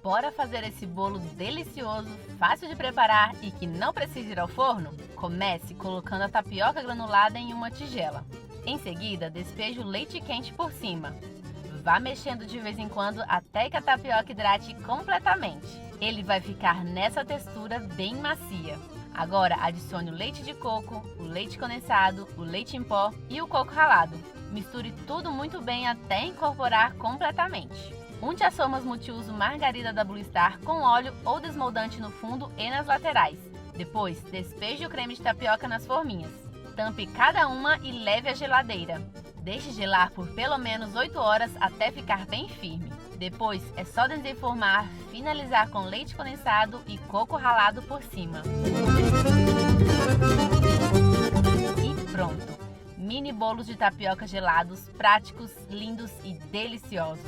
Bora fazer esse bolo delicioso, fácil de preparar e que não precisa ir ao forno? Comece colocando a tapioca granulada em uma tigela. Em seguida, despeje o leite quente por cima. Vá mexendo de vez em quando até que a tapioca hidrate completamente. Ele vai ficar nessa textura bem macia. Agora adicione o leite de coco, o leite condensado, o leite em pó e o coco ralado. Misture tudo muito bem até incorporar completamente. Unte as formas multiuso margarida da Blue Star com óleo ou desmoldante no fundo e nas laterais. Depois, despeje o creme de tapioca nas forminhas. Tampe cada uma e leve à geladeira. Deixe gelar por pelo menos 8 horas até ficar bem firme. Depois é só desenformar, finalizar com leite condensado e coco ralado por cima. E pronto! Mini bolos de tapioca gelados, práticos, lindos e deliciosos.